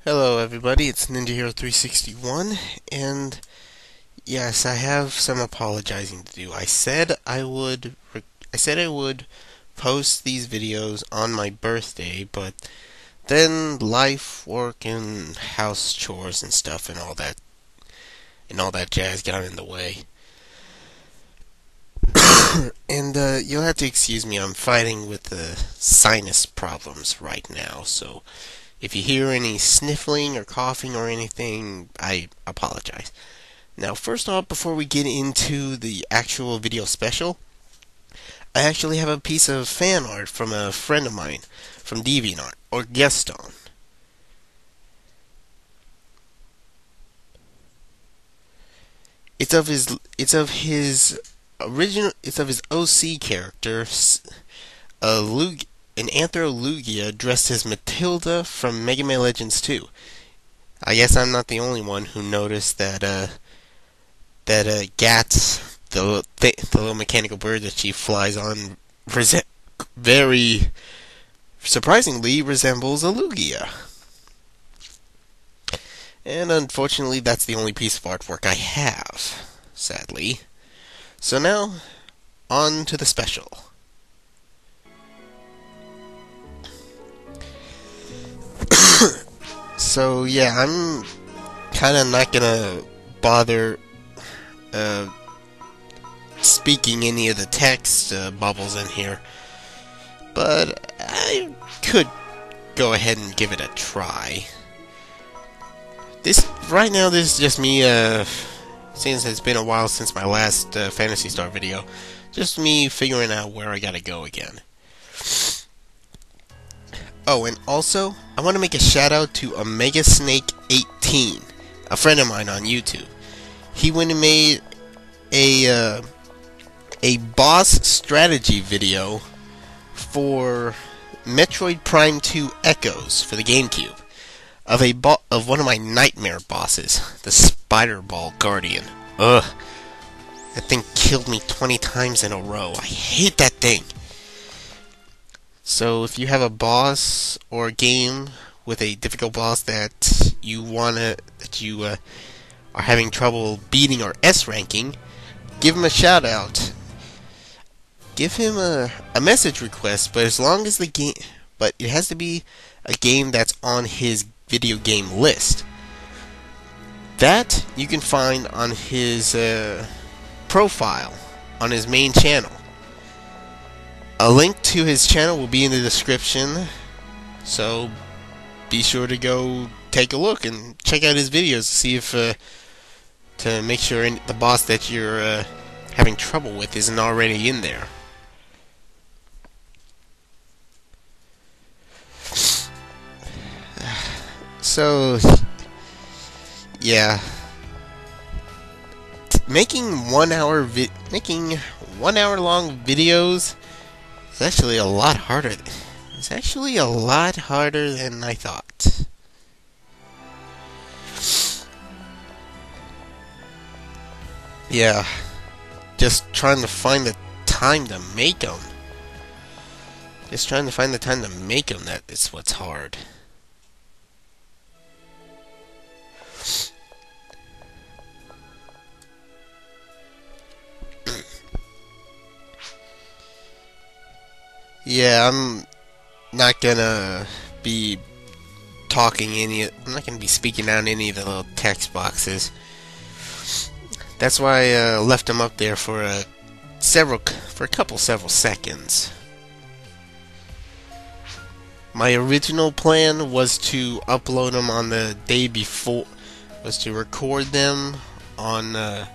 Hello everybody, it's Ninja Hero 361, and yes, I have some apologizing to do. I said I would post these videos on my birthday, but then life, work, and house chores and stuff and all that jazz got in the way. And you'll have to excuse me, I'm fighting with the sinus problems right now, so if you hear any sniffling or coughing or anything, I apologize. Now, first off, before we get into the actual video special, I actually have a piece of fan art from a friend of mine from DeviantArt, or Gaston. It's of his OC character, an Anthro Lugia dressed as Matilda from Mega Man Legends 2. I guess I'm not the only one who noticed that Gats, the little mechanical bird that she flies on, very surprisingly resembles a Lugia. And unfortunately, that's the only piece of artwork I have, sadly. So now, on to the special. So yeah, I'm kind of not gonna bother uh, speaking any of the text bubbles in here, but I could go ahead and give it a try. This is just me. Since it's been a while since my last Phantasy Star video, just me figuring out where I gotta go again. Oh, and also, I want to make a shout out to Omega Snake 18, a friend of mine on YouTube. He went and made a boss strategy video for Metroid Prime 2 Echoes for the GameCube of one of my nightmare bosses, the Spider Ball Guardian. Ugh, that thing killed me 20 times in a row. I hate that thing. So if you have a boss or a game with a difficult boss that you are having trouble beating or S ranking, give him a shout out. Give him a message request, but it has to be a game that's on his video game list. That you can find on his profile on his main channel. A link to his channel will be in the description, so be sure to go take a look and check out his videos to see if to make sure the boss that you're having trouble with isn't already in there. So yeah, making 1 hour long videos is actually a lot harder. It's actually a lot harder than I thought. Yeah, just trying to find the time to make them. That is what's hard. Yeah, I'm not gonna be I'm not gonna be speaking out any of the little text boxes. That's why I left them up there for several seconds. My original plan was to upload them on the day before, was to record them on the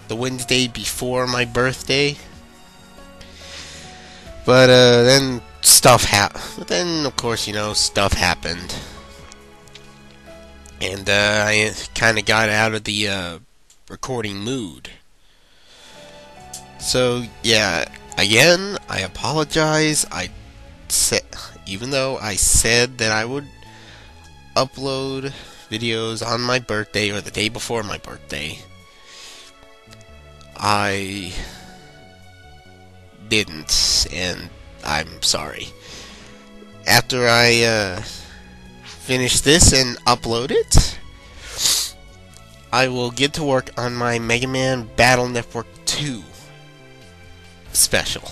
Wednesday before my birthday. But then stuff happened. But then, of course, stuff happened, and I kind of got out of the recording mood. So yeah, again, I apologize. Even though I said that I would upload videos on my birthday or the day before my birthday, I didn't, and I'm sorry. After I finish this and upload it, I will get to work on my Megaman Battle Network 2 special.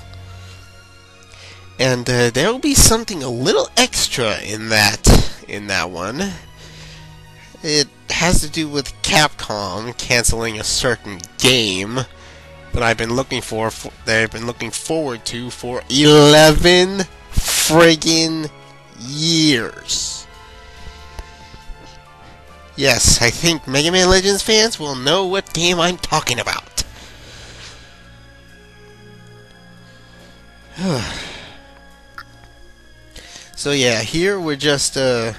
And there will be something a little extra in that one. It has to do with Capcom canceling a certain game that I've been looking forward to for 11 friggin' years. Yes, I think Mega Man Legends fans will know what game I'm talking about. So yeah, here we're just we're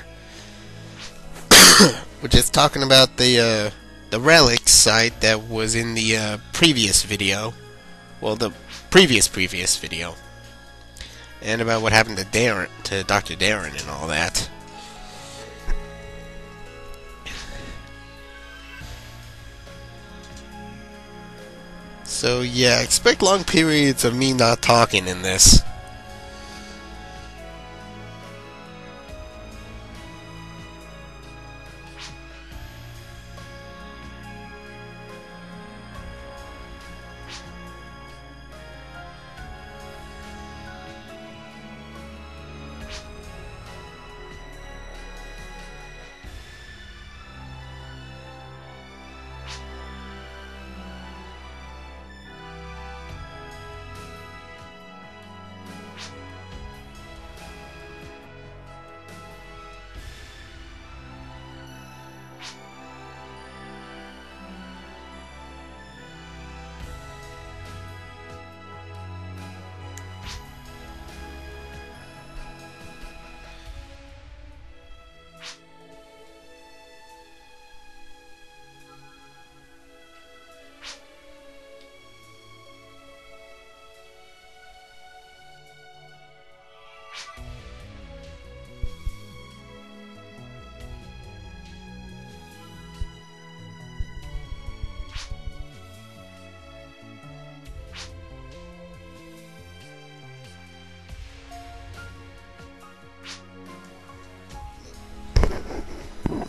just talking about the relics site that was in the previous video. Well, the previous video. And about what happened to Dr. Darren and all that. So yeah, expect long periods of me not talking in this.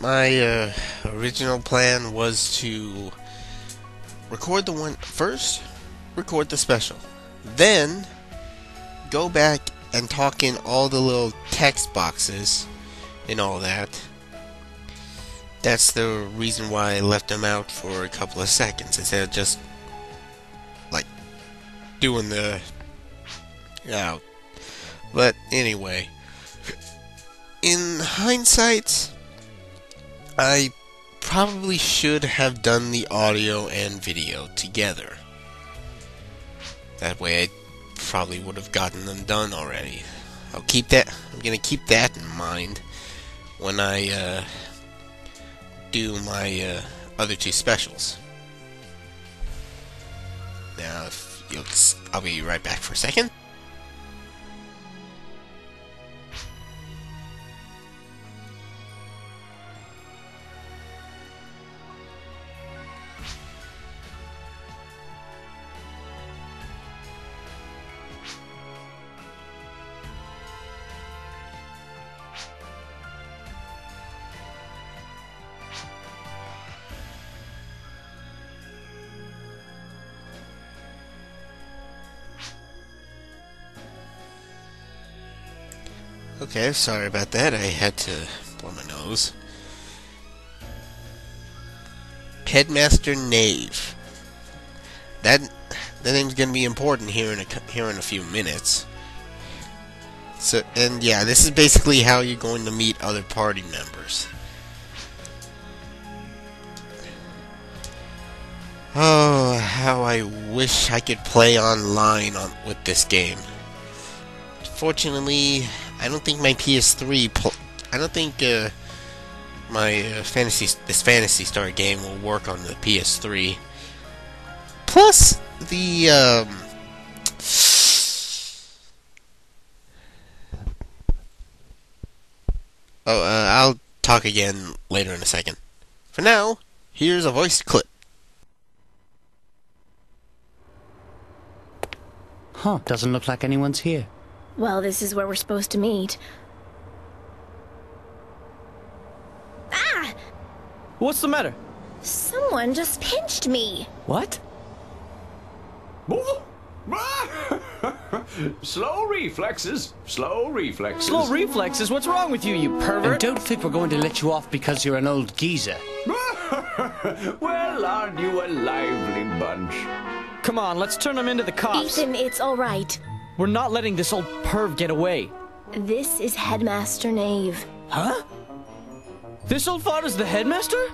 My original plan was to record record the special, then go back and talk in all the little text boxes and all that. That's the reason why I left them out for a couple of seconds instead of just like doing the But anyway, in hindsight, I probably should have done the audio and video together. That way I probably would have gotten them done already. I'm gonna keep that in mind when I do my other two specials. Now, I'll be right back for a second. Okay, sorry about that. I had to blow my nose. Headmaster Knave. That name's gonna be important here in a few minutes. So, and yeah, this is basically how you're going to meet other party members. Oh, how I wish I could play online with this game. Fortunately, I don't think my PS3. I don't think my Phantasy Star game will work on the PS3. Plus, the I'll talk again later in a second. For now, here's a voice clip. Huh, doesn't look like anyone's here. Well, this is where we're supposed to meet. What's the matter? Someone just pinched me. What? Slow reflexes. Slow reflexes. Slow reflexes? What's wrong with you, you And pervert? don't think we're going to let you off because you're an old geezer. Well, aren't you a lively bunch? Come on, let's turn him into the cops. Ethan, it's all right. We're not letting this old perv get away. This is Headmaster Knave. Huh? This old fart is the headmaster?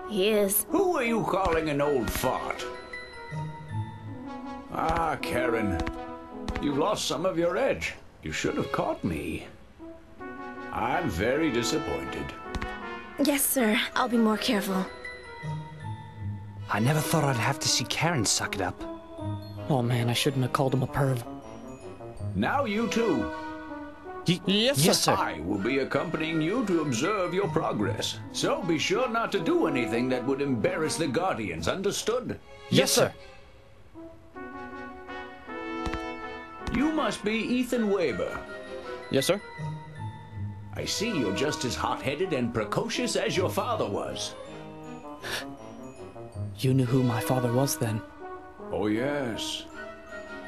He is. Who are you calling an old fart? Ah, Karen. You've lost some of your edge. You should have caught me. I'm very disappointed. Yes, sir. I'll be more careful. I never thought I'd have to see Karen suck it up. Oh man, I shouldn't have called him a perv. Now you two. Yes, sir. I will be accompanying you to observe your progress. So be sure not to do anything that would embarrass the Guardians, understood? Yes, sir. You must be Ethan Weber. Yes, sir. I see you're just as hot-headed and precocious as your father was. You knew who my father was then. Oh, yes.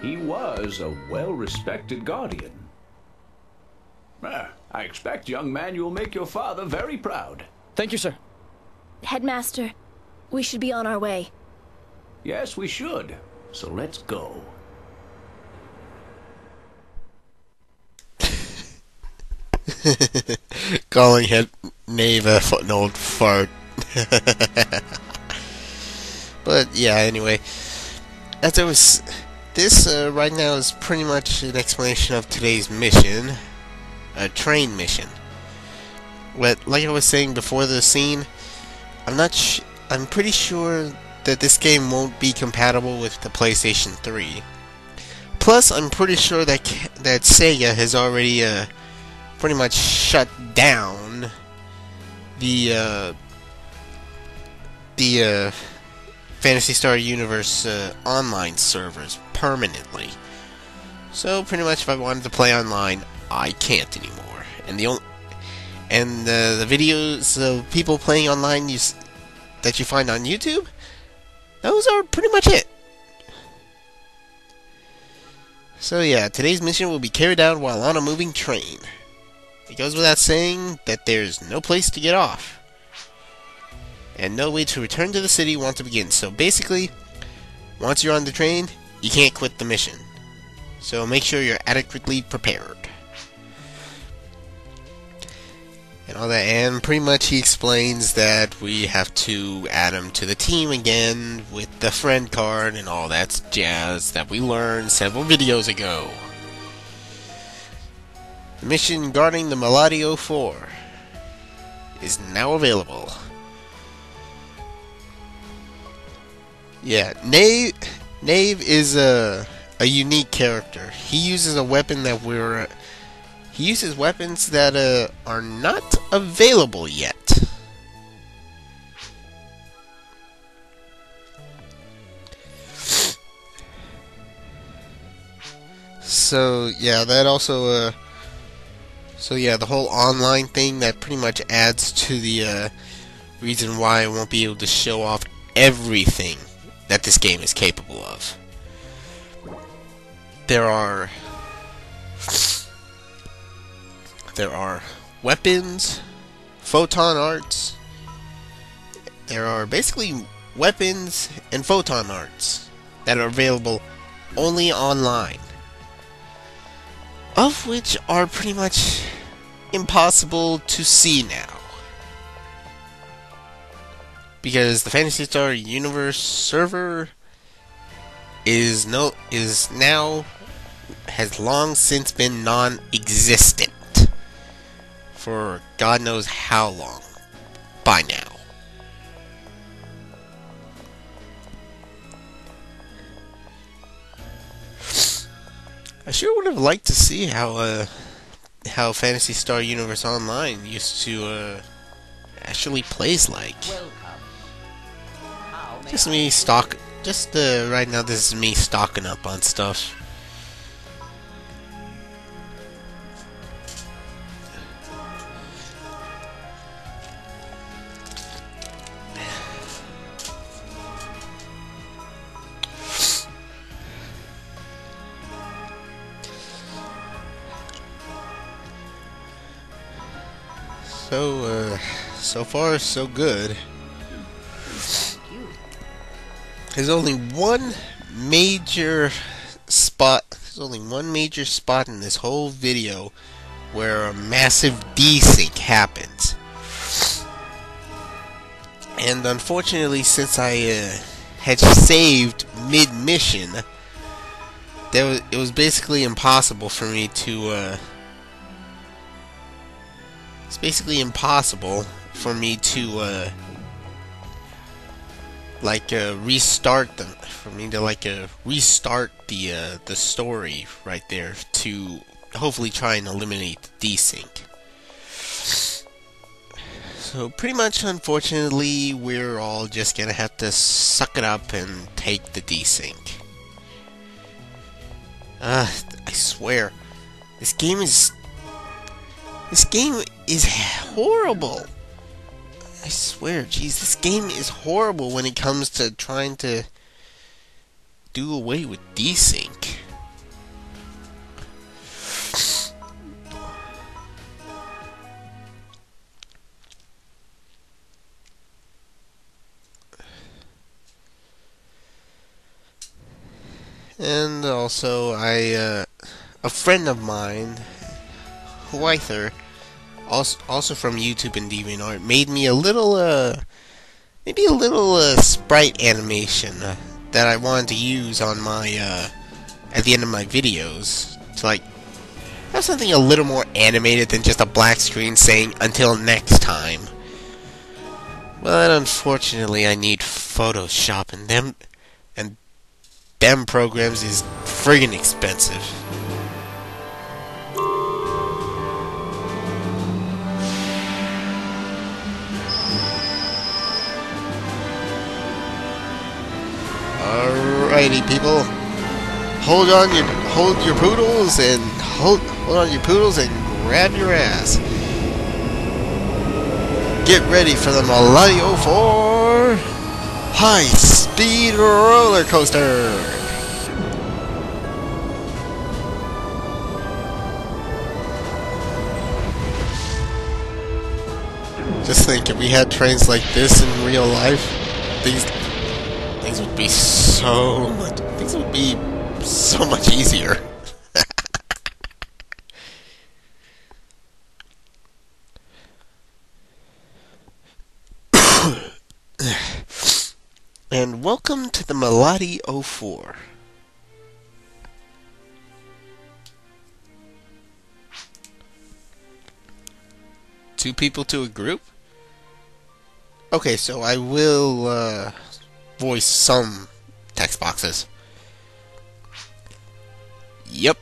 He was a well-respected guardian. I expect, young man, you'll make your father very proud. Thank you, sir. Headmaster, we should be on our way. Yes, we should. So let's go. Calling Knave an old fart. But yeah, anyway, as I was, this right now is pretty much an explanation of today's mission, a train mission. But like I was saying before the scene, I'm pretty sure that this game won't be compatible with the PlayStation 3. Plus, I'm pretty sure that Sega has already pretty much shut down the Phantasy Star Universe online servers permanently. So pretty much, if I wanted to play online, I can't anymore. And the videos of people playing online that you find on YouTube, those are pretty much it. So yeah, today's mission will be carried out while on a moving train. It goes without saying that there's no place to get off, and no way to return to the city once it begins. So basically, once you're on the train, you can't quit the mission. So make sure you're adequately prepared. And all that, and pretty much he explains that we have to add him to the team again with the friend card and all that jazz that we learned several videos ago. The mission guarding the Melladio 4 is now available. Yeah, Knave is a unique character. He uses a weapon that he uses weapons that are not available yet. So yeah, that also so yeah, the whole online thing, that pretty much adds to the reason why I won't be able to show off everything that this game is capable of. There are weapons, photon arts. There are basically weapons and photon arts that are available only online, of which are pretty much impossible to see now, because the Phantasy Star Universe server has long since been non-existent for God knows how long by now. I sure would have liked to see how Phantasy Star Universe Online used to actually plays like. Just right now this is me stocking up on stuff. So far so good. There's only one major spot. There's only one major spot in this whole video where a massive desync happens. And unfortunately, since I had saved mid-mission, it was basically impossible for me to restart them, restart the story right there to hopefully try and eliminate the desync. So pretty much, unfortunately, we're all just gonna have to suck it up and take the desync. I swear, this game is horrible. I swear, jeez, this game is horrible when it comes to trying to do away with desync. And also, a friend of mine, Huither, also from YouTube and DeviantArt, made me a little, sprite animation that I wanted to use on my, at the end of my videos to, like, have something a little more animated than just a black screen saying, "Until next time." But unfortunately, I need Photoshop, and them programs is friggin' expensive. Alrighty, people, hold your poodles and hold on your poodles and grab your ass. Get ready for the Melotti 04 high-speed roller coaster. Just think, if we had trains like this in real life, things would be so much easier. And welcome to the Melotti 04. Two people to a group? Okay, so I will voice some text boxes. Yep.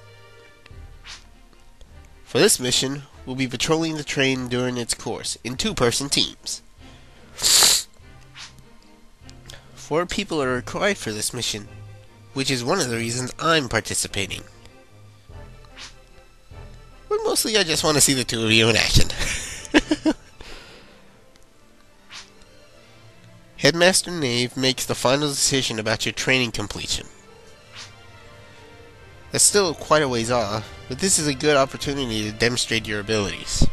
For this mission, we'll be patrolling the train during its course in two-person teams. 4 people are required for this mission, which is one of the reasons I'm participating. But mostly I just want to see the two of you in action. Headmaster Knave makes the final decision about your training completion. That's still quite a ways off, but this is a good opportunity to demonstrate your abilities.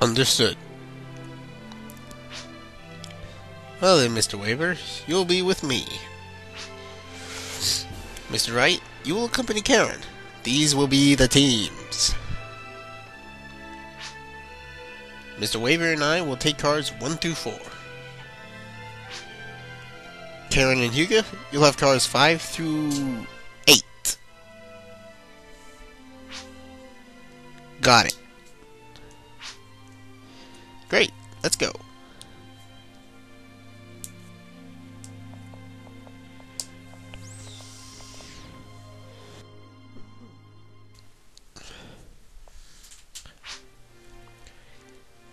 Understood. Well then, Mr. Waver, you'll be with me. Mr. Wright, you will accompany Karen. These will be the teams. Mr. Waver and I will take cars 1 through 4. Karen and Hugo, you'll have cars 5 through 8. Got it. Great, let's go.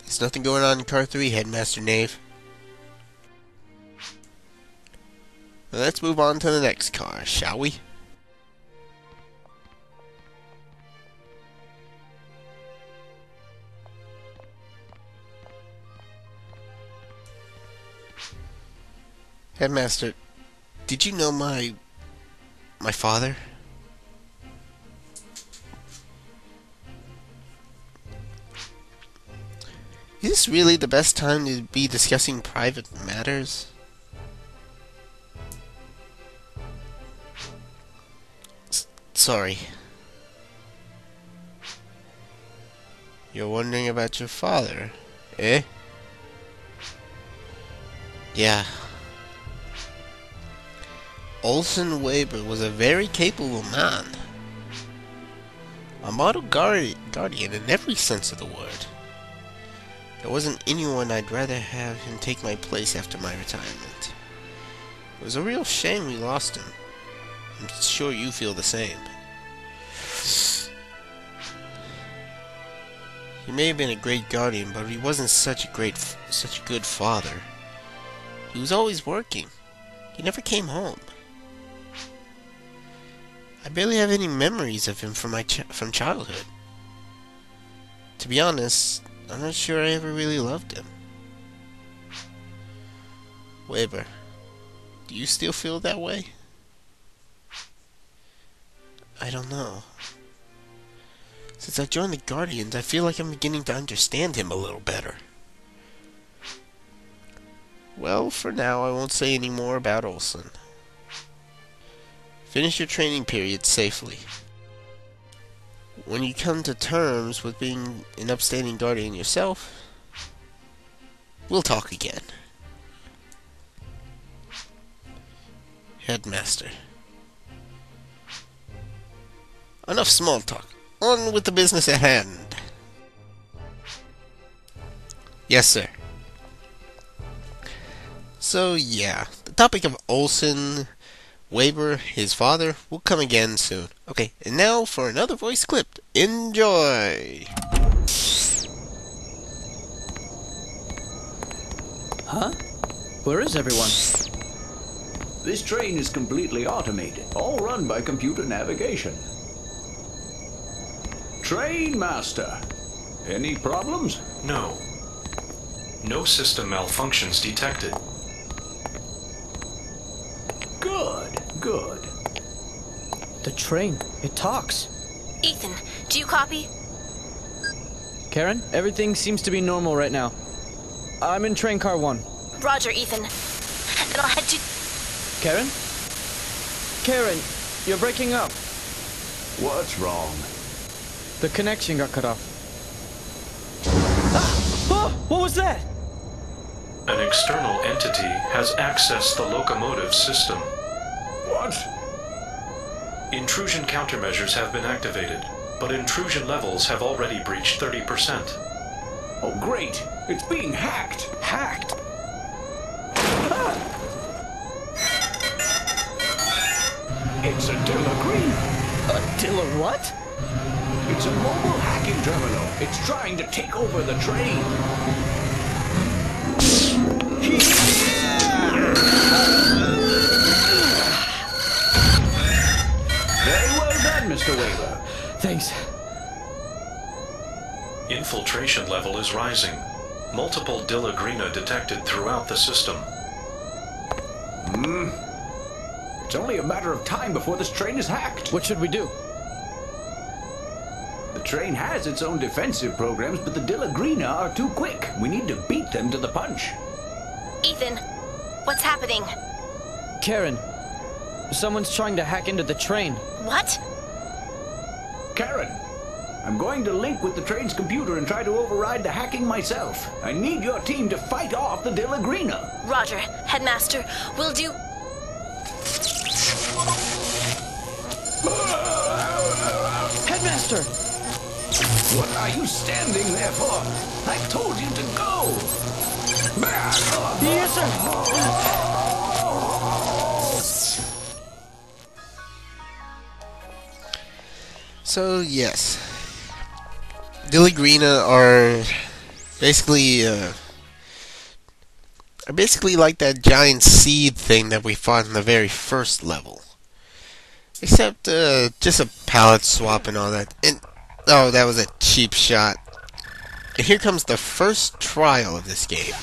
There's nothing going on in car 3, Headmaster Knave. Let's move on to the next car, shall we? Headmaster, did you know my father? Is this really the best time to be discussing private matters? Sorry. You're wondering about your father, eh? Yeah. Olsen Weber was a very capable man. A model guardian in every sense of the word. There wasn't anyone I'd rather have him take my place after my retirement. It was a real shame we lost him. I'm sure you feel the same. He may have been a great guardian, but he wasn't such a good father. He was always working. He never came home. I barely have any memories of him from childhood. To be honest, I'm not sure I ever really loved him. Weber, do you still feel that way? I don't know. Since I joined the Guardians, I feel like I'm beginning to understand him a little better. Well, for now, I won't say any more about Olsen. Finish your training period safely. When you come to terms with being an upstanding Guardian yourself, we'll talk again. Headmaster. Enough small talk. On with the business at hand. Yes, sir. So, yeah. The topic of Olsen, Weber, his father, will come again soon. Okay, and now for another voice clip. Enjoy! Huh? Where is everyone? This train is completely automated, all run by computer navigation. Train Master, any problems? No. No system malfunctions detected. Good, good. The train. It talks. Ethan, do you copy? Karen, everything seems to be normal right now. I'm in train car 1. Roger, Ethan. Then I'll head to... Karen? Karen, you're breaking up. What's wrong? The connection got cut off. Ah! Oh, what was that? An external entity has accessed the locomotive system. What? Intrusion countermeasures have been activated, but intrusion levels have already breached 30%. Oh, great! It's being hacked! Hacked? It's a Dillagreen! A Dilla what? It's a mobile hacking terminal. It's trying to take over the train. Very well done, Mr. Weber. Thanks. Infiltration level is rising. Multiple Dillagrina detected throughout the system. It's only a matter of time before this train is hacked. What should we do? The train has its own defensive programs, but the Dillagrina are too quick. We need to beat them to the punch. Ethan, what's happening? Karen, someone's trying to hack into the train. What? Karen, I'm going to link with the train's computer and try to override the hacking myself. I need your team to fight off the Dillagrina. Roger, Headmaster. We'll do... Headmaster! What are you standing there for? I told you to go! Yes, sir! So, yes. Dillagrina are basically like that giant seed thing that we fought in the very first level. Except, just a palette swap and all that. And, oh, that was a cheap shot. And here comes the first trial of this game.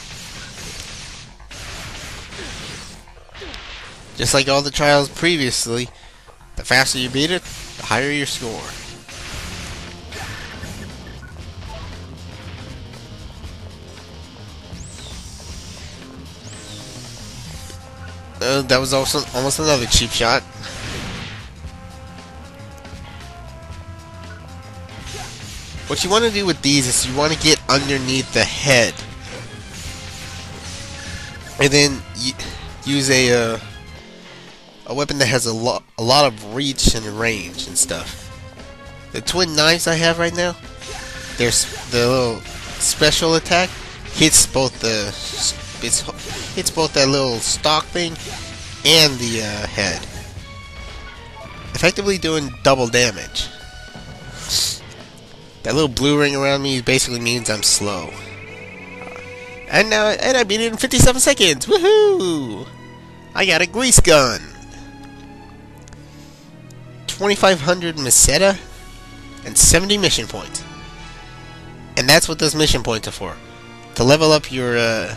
Just like all the trials previously, the faster you beat it, the higher your score. That was also almost another cheap shot. What you want to do with these is you want to get underneath the head, and then use a weapon that has a lot of reach and range and stuff. The twin knives I have right now, there's the little special attack hits both hits both that little stock thing and the head, effectively doing double damage. That little blue ring around me basically means I'm slow. And I beat it in 57 seconds. Woohoo! I got a grease gun. 2,500 Meseta and 70 mission points. And that's what those mission points are for. To level up your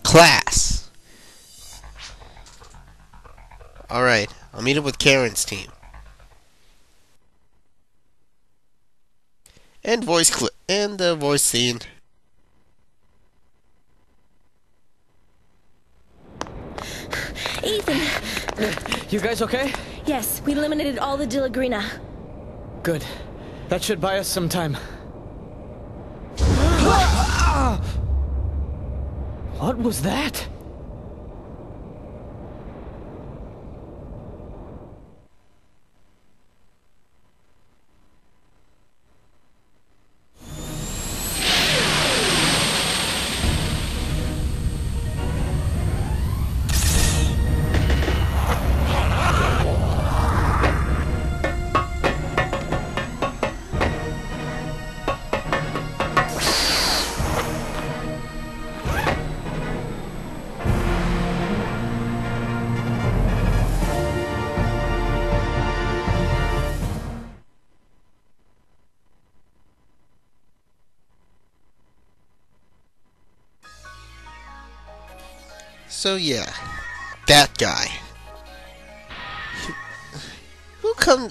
class. Alright, I'll meet up with Karen's team. And voice scene. Ethan! You guys okay? Yes, we eliminated all the Dillagrina. Good. That should buy us some time. What was that? So yeah, that guy. We'll come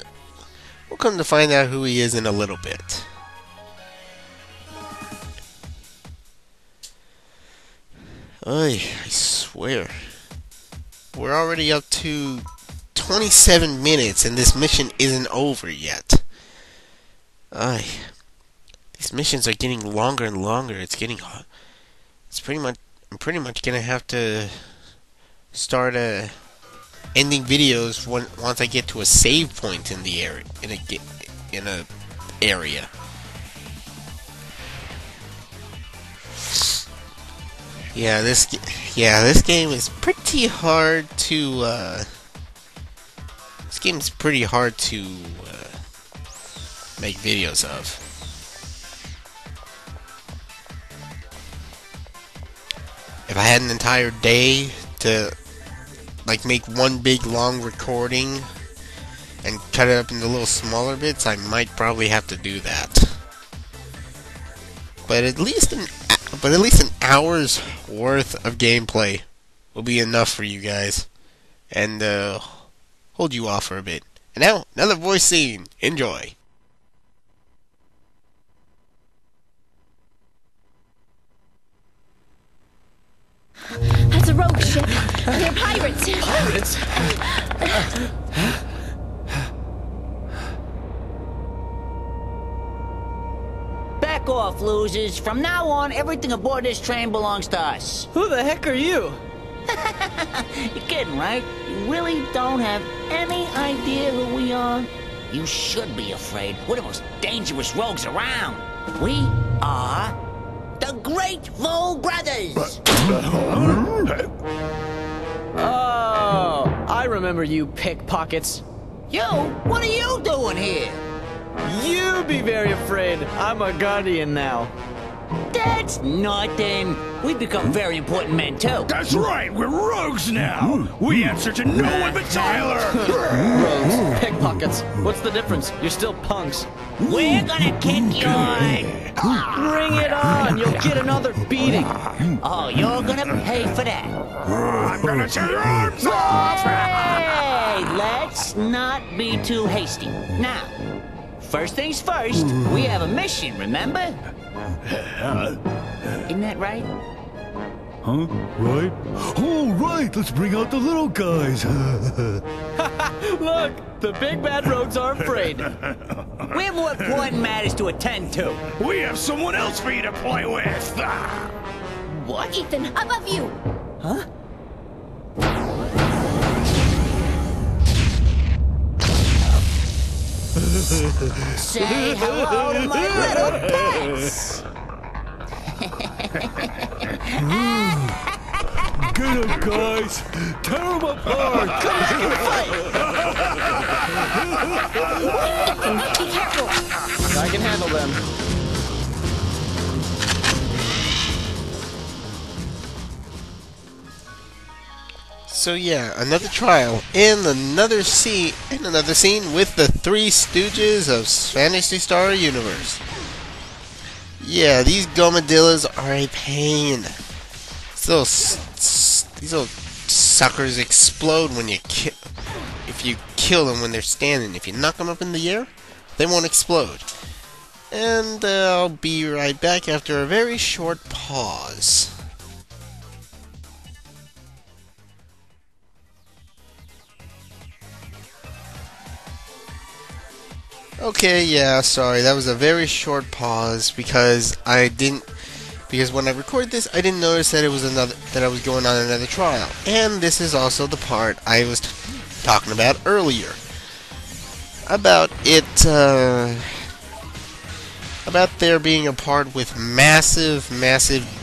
to find out who he is in a little bit. I swear. We're already up to 27 minutes and this mission isn't over yet. These missions are getting longer and longer. I'm pretty much gonna have to start ending videos once I get to a save point in the area in a area. This game is pretty hard to make videos of. If I had an entire day to make one big long recording and cut it up into little smaller bits, I might probably have to do that. But at least an hour's worth of gameplay will be enough for you guys, and hold you off for a bit. And now another voice scene. Enjoy. That's a rogue ship. They're pirates. Pirates? Back off, losers. From now on, everything aboard this train belongs to us. Who the heck are you? You're kidding, right? You really don't have any idea who we are? You should be afraid. We're the most dangerous rogues around. We are the Great Vole Brothers. Oh, I remember you pickpockets. You? What are you doing here? You be very afraid. I'm a guardian now. That's nothing. We've become very important men, too. That's right, we're rogues now. We answer to no one but Tyler. Rogues, pickpockets. What's the difference? You're still punks. We're gonna kick your... Bring it on. You'll get another beating. Oh, you're gonna pay for that. I'm gonna tear your arms off. Hey, let's not be too hasty. Now, first things first, we have a mission, remember? Isn't that right? Huh? Right? Oh, right! Let's bring out the little guys! Look, the big bad rogues are afraid. We have more important matters to attend to. We have someone else for you to play with! What? Ethan, above you! Huh? Say hello to my little pets! Get 'em, guys! Tear 'em apart! Come back and fight! Ethan, be careful! I can handle them. So yeah, another trial in another scene with the Three Stooges of Phantasy Star Universe. Yeah, these gomadillas are a pain. These little suckers explode when if you kill them when they're standing. If you knock them up in the air, they won't explode. And I'll be right back after a very short pause. Okay, yeah, sorry, that was a very short pause because when I recorded this, I didn't notice that I was going on another trial. And this is also the part I was talking about earlier. About there being a part with massive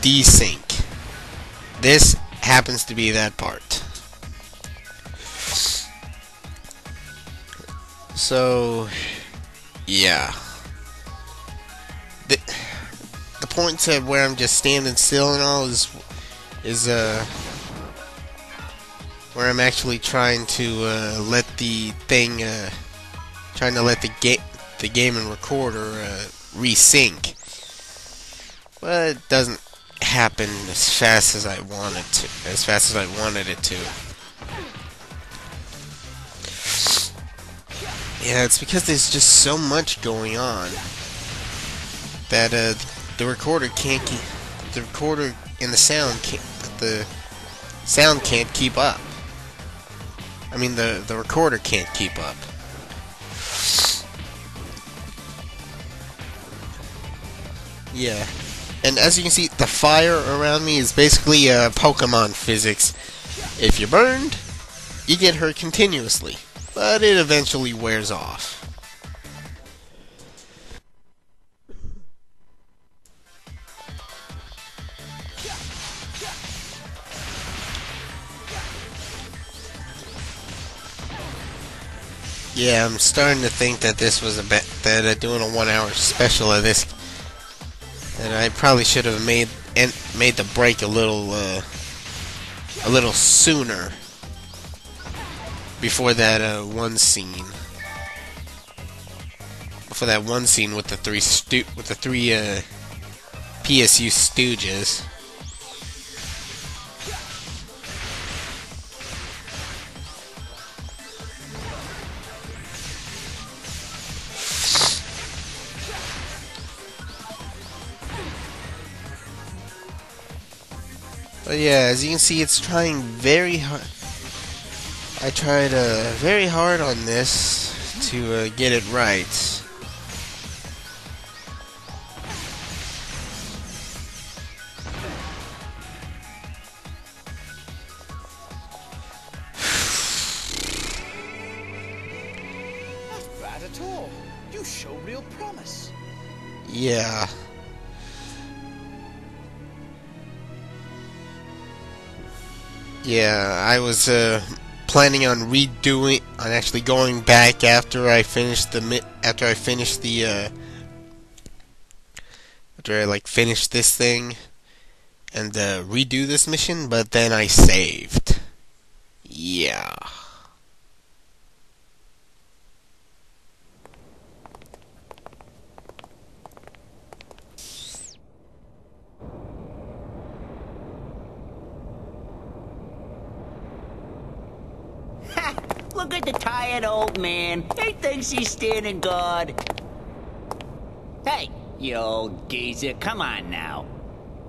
desync. This happens to be that part. So, yeah. The point at where I'm just standing still and all is where I'm actually trying to let the game and recorder resync, but it doesn't happen as fast as I wanted it to. Yeah, it's because there's just so much going on that the recorder can't keep. The recorder and the sound can't keep up. I mean, the recorder can't keep up. Yeah, and as you can see, the fire around me is basically Pokemon physics. If you're burned, you get hurt continuously, but it eventually wears off. Yeah, I'm starting to think that this was doing a 1 hour special of this, that I probably should have made the break a little sooner before that one scene. Before that one scene with the three PSU Stooges. But yeah, as you can see, it's trying very hard. I tried very hard on this to get it right. Not bad at all. You show real promise. Yeah. Yeah, I was planning on actually going back after I finished after I finished this thing and redo this mission, but then I saved. Yeah. Look at the tired old man. He thinks he's standing guard. Hey, you old geezer, come on now.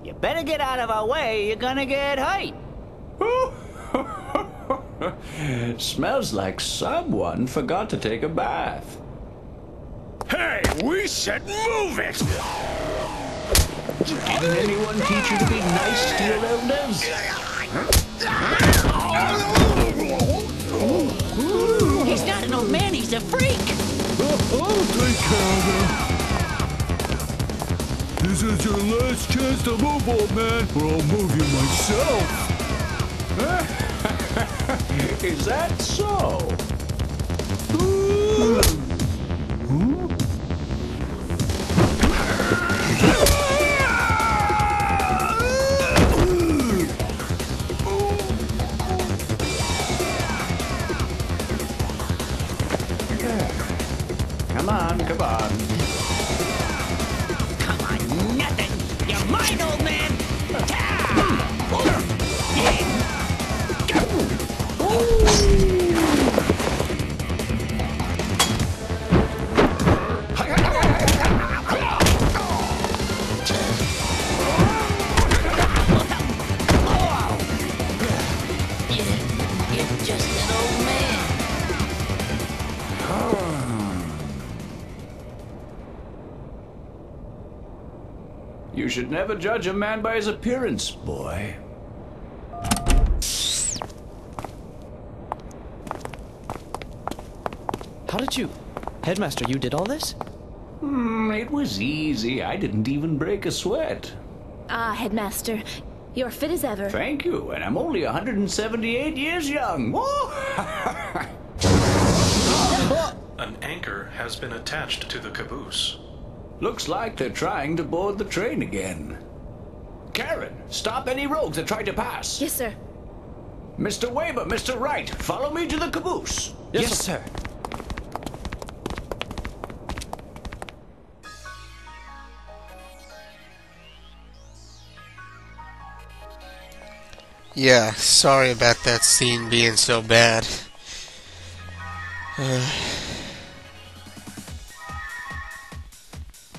You better get out of our way, you're gonna get hurt. Smells like someone forgot to take a bath. Hey, we said move it! Didn't anyone teach you to be nice to your elders? He's not an old man, he's a freak. I'll take care of him. This is your last chance to move, old man, or I'll move you myself. Is that so? Come on, come on. Come on, nothing. You're mine, old man. You're just an old man. You should never judge a man by his appearance, boy. How did you... Headmaster, you did all this? It was easy. I didn't even break a sweat. Ah, Headmaster. You're fit as ever. Thank you, and I'm only 178 years young. An anchor has been attached to the caboose. Looks like they're trying to board the train again. Karen, stop any rogues that try to pass. Yes, sir. Mr. Weber, Mr. Wright, follow me to the caboose. Yes, sir. Yeah, sorry about that scene being so bad.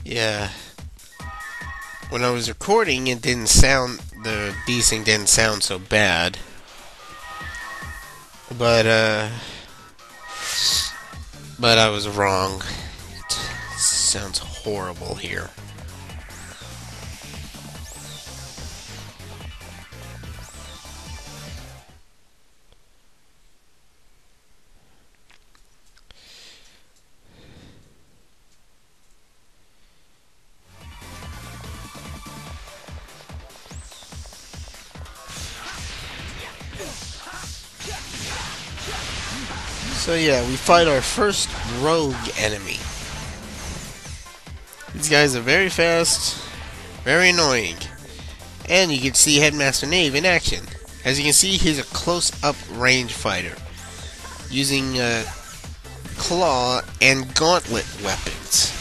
Yeah. When I was recording, it didn't sound... the desync didn't sound so bad. But I was wrong. It sounds horrible here. So yeah, we fight our first rogue enemy. These guys are very fast, very annoying. And you can see Headmaster Knave in action. As you can see, he's a close-up range fighter, using claw and gauntlet weapons.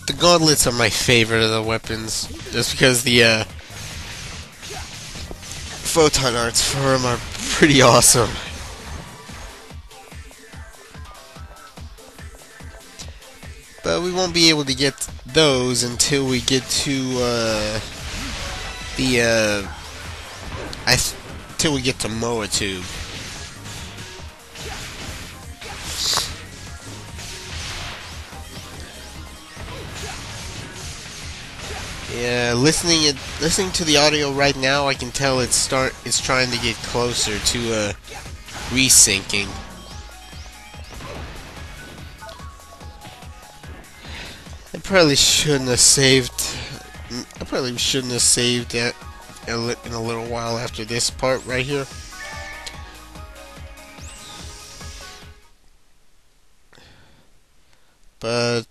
The gauntlets are my favorite of the weapons, just because the photon arts for them are pretty awesome. But we won't be able to get those until we get to until we get to Moa Tube. Yeah, listening to the audio right now, I can tell it's trying to get closer to resyncing. I probably shouldn't have saved it in a little while after this part right here. But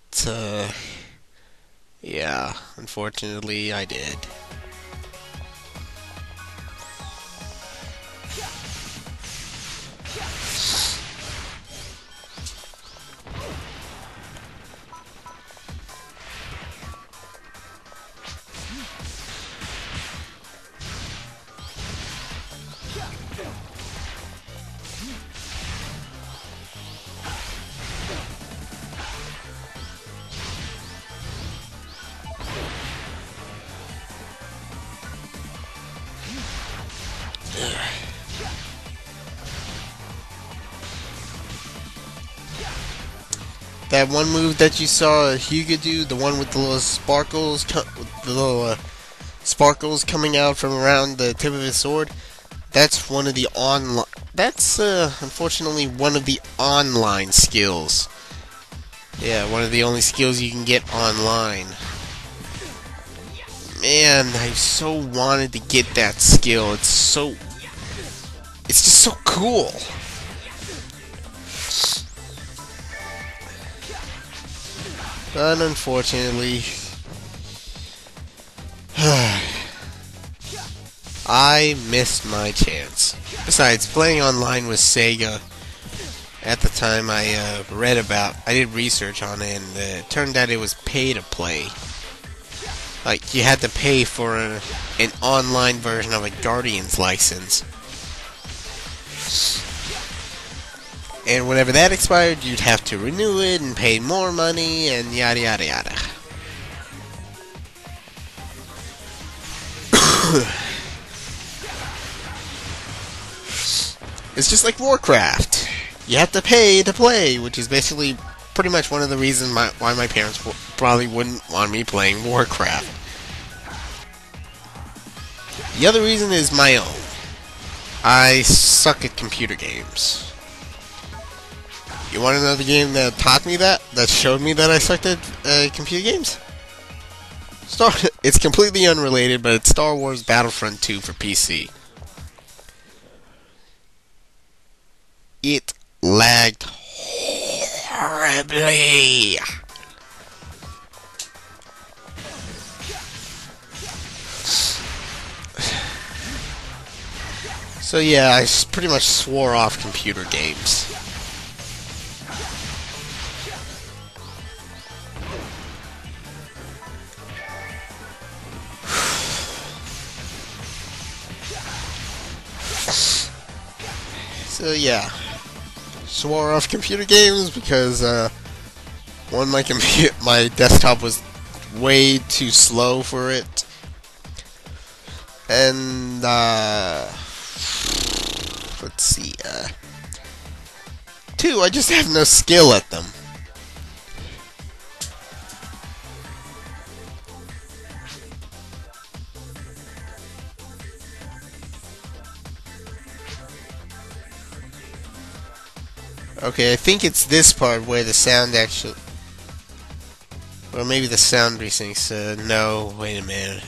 yeah, unfortunately I did. That one move that you saw Hugo do, the one with the little sparkles, sparkles coming out from around the tip of his sword. That's one of the online. That's unfortunately one of the online skills. Yeah, one of the only skills you can get online. Man, I so wanted to get that skill. It's just so cool. But unfortunately, I missed my chance. Besides, playing online with Sega, at the time I did research on it, and it turned out it was pay to play. Like, you had to pay for an online version of a Guardian's license. And whenever that expired, you'd have to renew it and pay more money and yada yada yada. It's just like Warcraft. You have to pay to play, which is basically pretty much one of the reasons why my parents probably wouldn't want me playing Warcraft. The other reason is my own. I suck at computer games. You want to know the game that taught me that? That showed me that I sucked at computer games? It's completely unrelated, but it's Star Wars Battlefront 2 for PC. It lagged horribly. So yeah, I pretty much swore off computer games. So yeah, swore off computer games because one, my desktop was way too slow for it, and let's see, two, I just have no skill at them. Okay, I think it's this part where the sound actually... Or maybe the sound resyncs. No, wait a minute.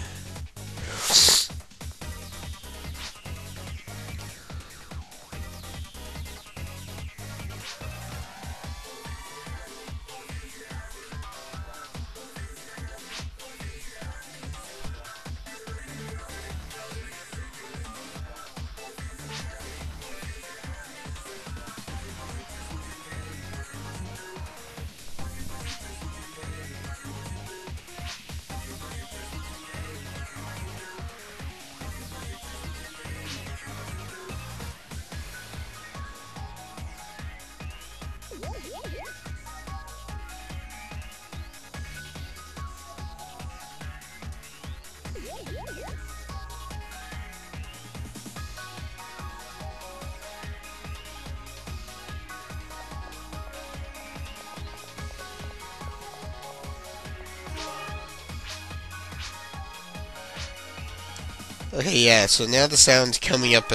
Okay, yeah, so now the sound's coming up,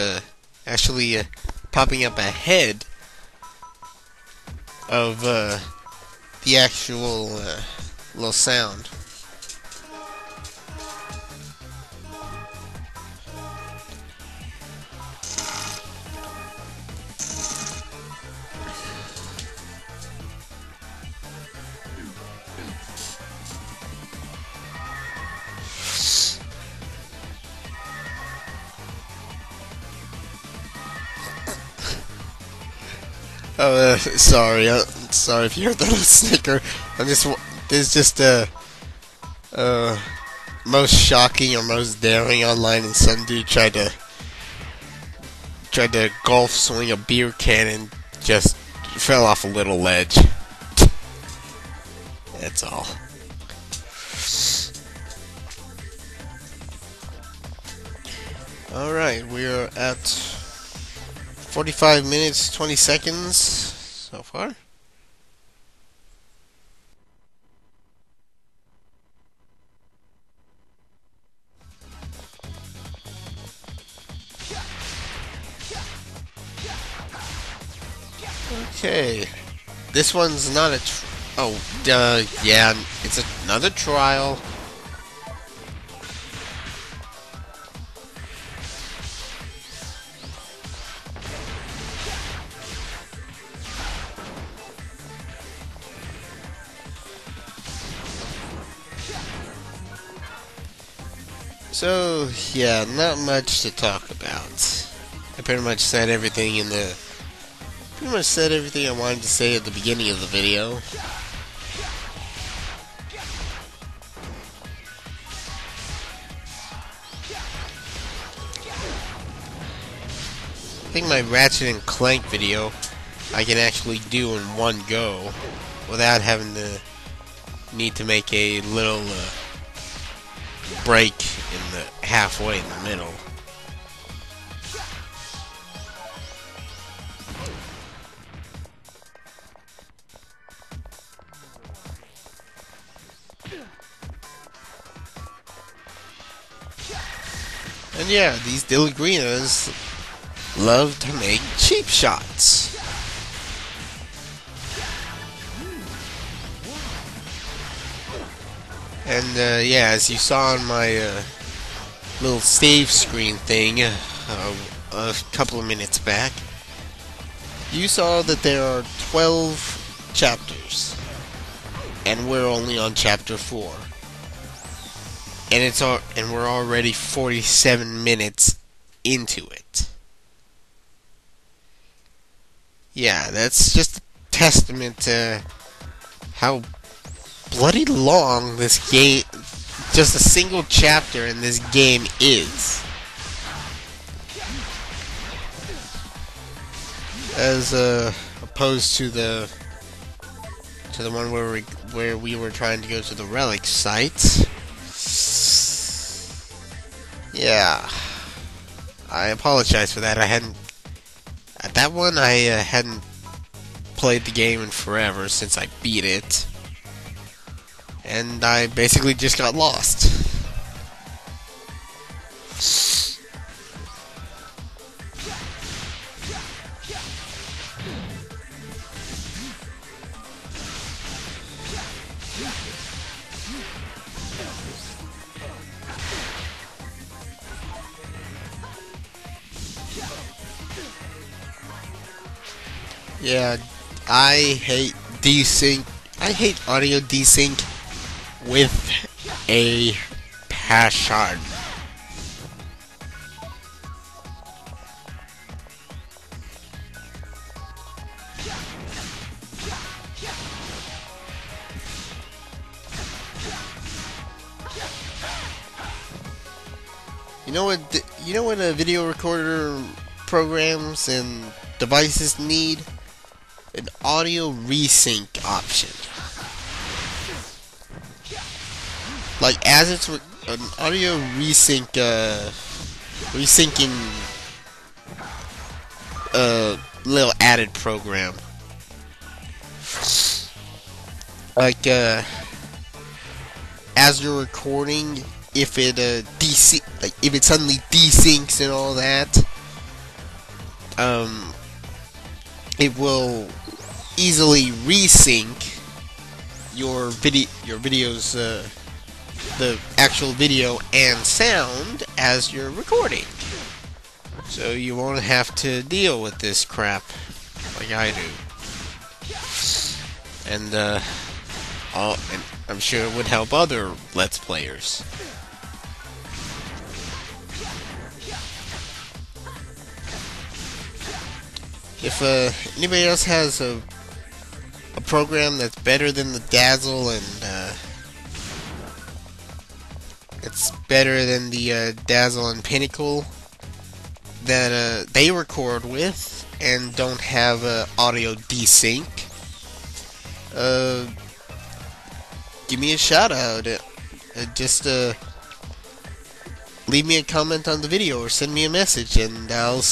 actually, popping up ahead of, the actual, little sound. Oh, sorry. Sorry if you heard that little snicker. There's just most shocking or most daring online, and some dude tried to golf swing a beer can and just fell off a little ledge. That's all. Alright, we are at 45 minutes, 20 seconds so far. Okay. This one's not a yeah, it's another trial. So, yeah, not much to talk about. I pretty much said everything I wanted to say at the beginning of the video. I think my Ratchet and Clank video I can actually do in one go without having to need to make a little break in the halfway in the middle. And yeah, these Dilligrinas love to make cheap shots. And yeah, as you saw on my little save screen thing a couple of minutes back, you saw that there are 12 chapters, and we're only on chapter 4. And we're already 47 minutes into it. Yeah, that's just a testament to how bloody long this game, just a single chapter in this game is. As opposed to the one where we were trying to go to the relic site. Yeah, I apologize for that. I hadn't played the game in forever since I beat it, and I basically just got lost. Yeah, I hate desync. I hate audio desync with a passion. You know what a video recorder programs and devices need? An audio resync option. Like, as it's an audio resyncing little added program. Like, as you're recording, if it if it suddenly desyncs and all that, it will easily resync your video's the actual video and sound as you're recording, so you won't have to deal with this crap like I do. And and I'm sure it would help other Let's Players. If anybody else has a program that's better than the Dazzle and it's better than the Dazzle and Pinnacle that they record with and don't have audio desync, give me a shout out. Just leave me a comment on the video or send me a message, and I'll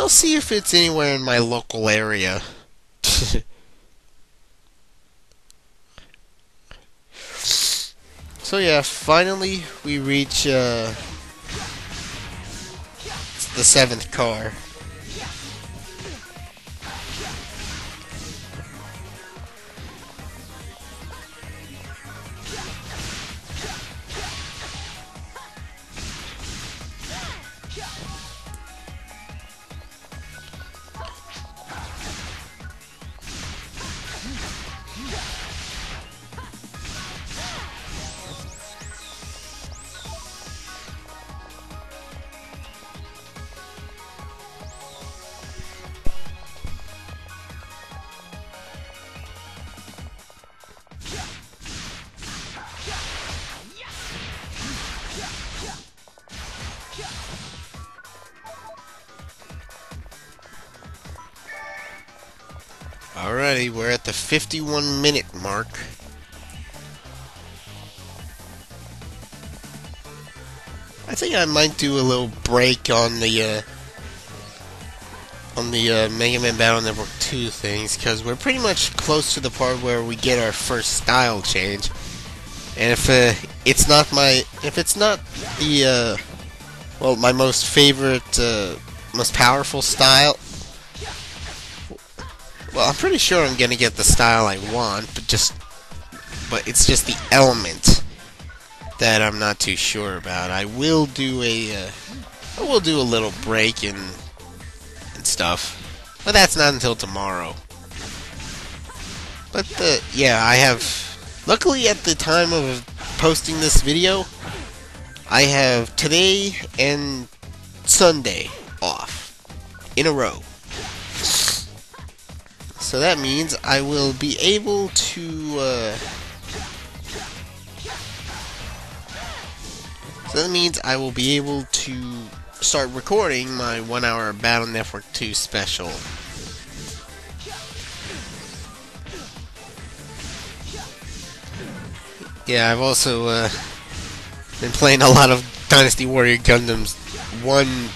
see if it's anywhere in my local area. So yeah, finally we reach the 7th car. Alrighty, we're at the 51-minute mark. I think I might do a little break on the Megaman Battle Network 2 things, because we're pretty much close to the part where we get our first style change. And if it's not the well, my most favorite, most powerful style, well, I'm pretty sure I'm gonna get the style I want, but it's just the element that I'm not too sure about. I will do a little break and stuff, but that's not until tomorrow. But yeah, I have. Luckily, at the time of posting this video, I have today and Sunday off in a row. So that means I will be able to. Start recording my 1-hour Battle Network 2 special. Yeah, I've also been playing a lot of Dynasty Warrior Gundams 1,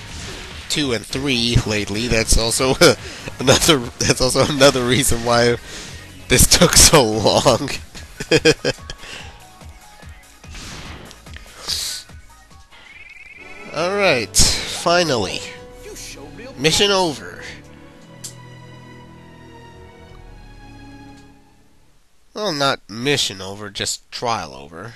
2, and 3 lately. That's also another reason why this took so long. Alright, finally. Mission over. Well, not mission over, just trial over.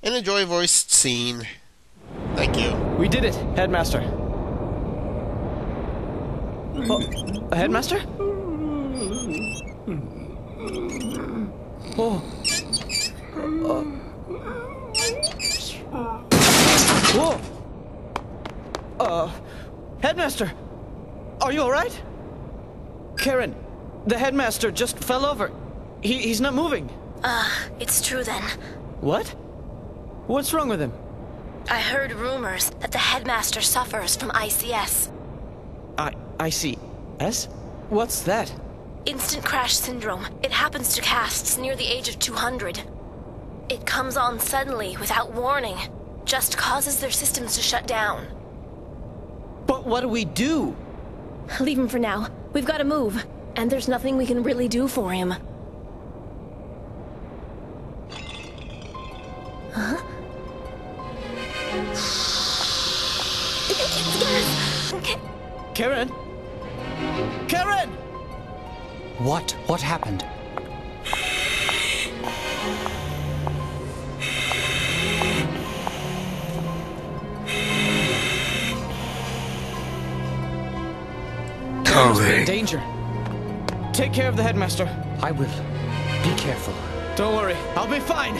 And enjoy voiced scene. Thank you. We did it, Headmaster. Oh, Headmaster? Oh. Whoa. Headmaster! Are you alright? Karen, the Headmaster just fell over. He's not moving. It's true then. What? What's wrong with him? I heard rumors that the Headmaster suffers from ICS. ICS? What's that? Instant crash syndrome. It happens to casts near the age of 200. It comes on suddenly, without warning. Just causes their systems to shut down. But what do we do? Leave him for now. We've got to move. And there's nothing we can really do for him. Huh? It's gas! Karen? Karen! What? What happened? We're in danger. Take care of the Headmaster. I will. Be careful. Don't worry, I'll be fine.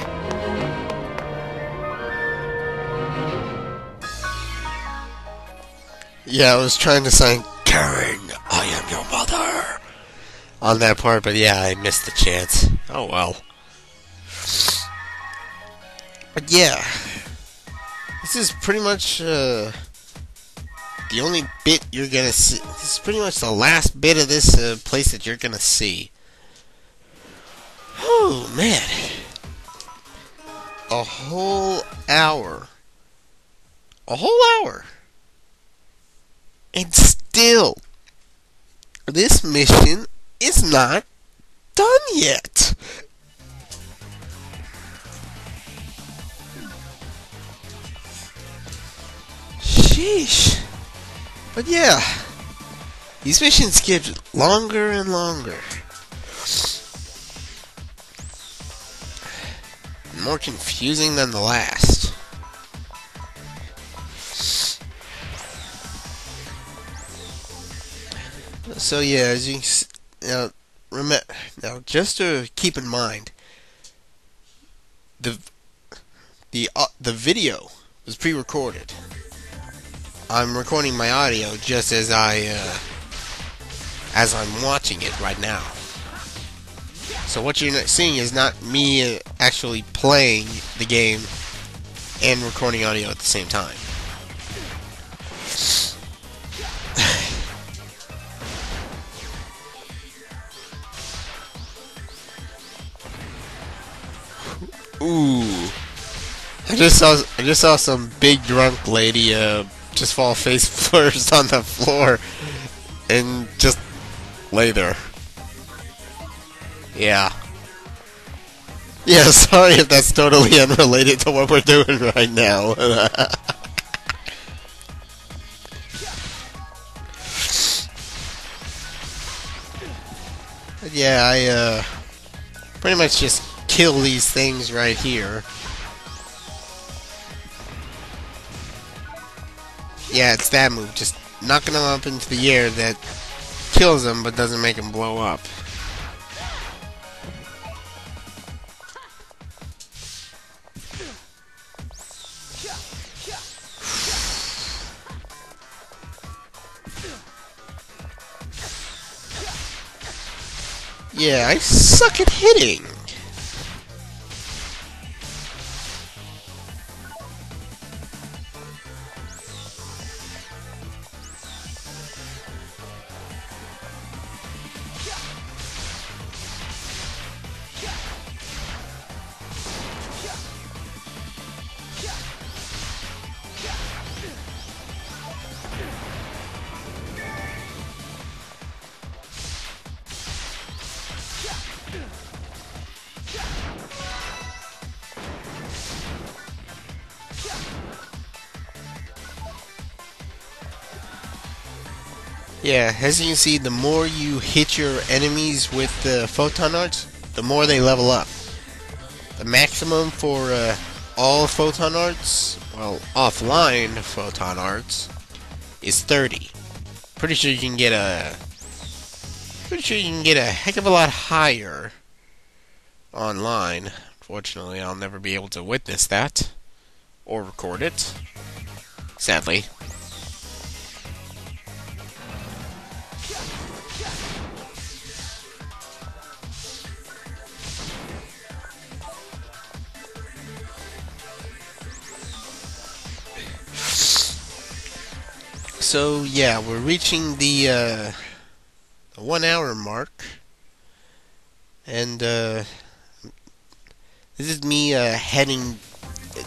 Yeah, I was trying to sign Karen, I am your mother on that part, but yeah, I missed the chance. Oh well. But yeah, this is pretty much the only bit you're gonna see. This is pretty much the last bit of this place that you're gonna see. Oh man, a whole hour. A whole hour. And still, this mission is not done yet. Sheesh. But yeah, these missions get longer and longer. More confusing than the last. So yeah, as you now, just to keep in mind, the video was pre-recorded. I'm recording my audio just as I'm watching it right now. So what you're seeing is not me actually playing the game and recording audio at the same time. Ooh. I just saw some big drunk lady just fall face first on the floor and just lay there. Yeah. Yeah, sorry if that's totally unrelated to what we're doing right now. But yeah, I pretty much just kill these things right here. Yeah, it's that move, just knocking them up into the air that kills them but doesn't make them blow up. Yeah, I suck at hitting. Yeah, as you can see, the more you hit your enemies with the photon arts, the more they level up. The maximum for all photon arts, well, offline photon arts, is 30. Pretty sure you can get a heck of a lot higher online. Fortunately, I'll never be able to witness that or record it, sadly. So yeah, we're reaching the 1 hour mark, and this is me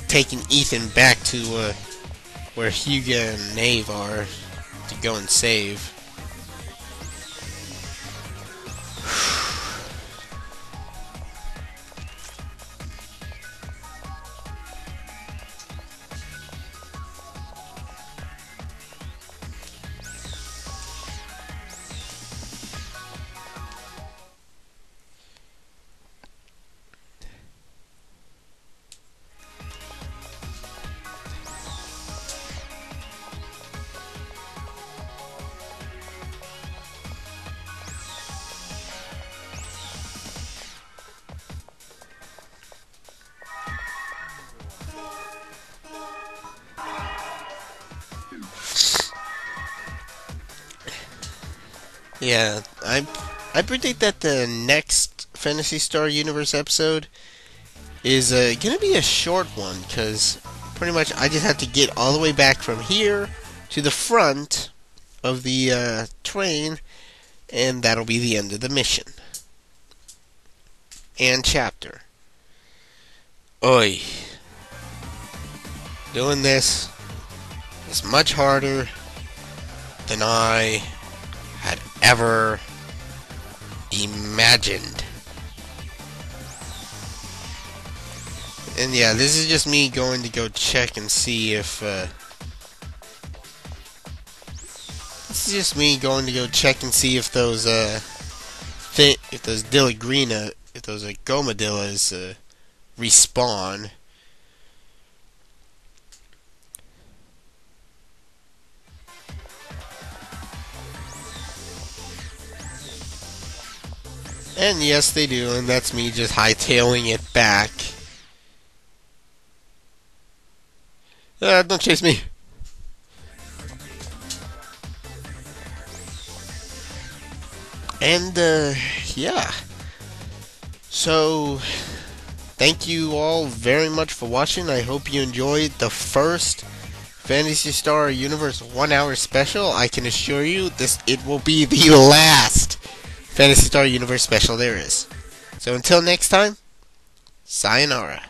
taking Ethan back to where Hugo and Nave are to go and save. Yeah, I predict that the next Phantasy Star Universe episode is gonna be a short one, because pretty much I just have to get all the way back from here to the front of the train, and that'll be the end of the mission and chapter. Oi, doing this is much harder than I had ever imagined. And yeah, this is just me going to go check and see if this is just me going to go check and see if those if those Dillagrina, if those Gomadillas respawn. And yes, they do, and that's me just hightailing it back. Don't chase me. And, yeah. So, thank you all very much for watching. I hope you enjoyed the first Phantasy Star Universe 1 hour special. I can assure you, it will be the last Phantasy Star Universe special there is. So until next time, sayonara.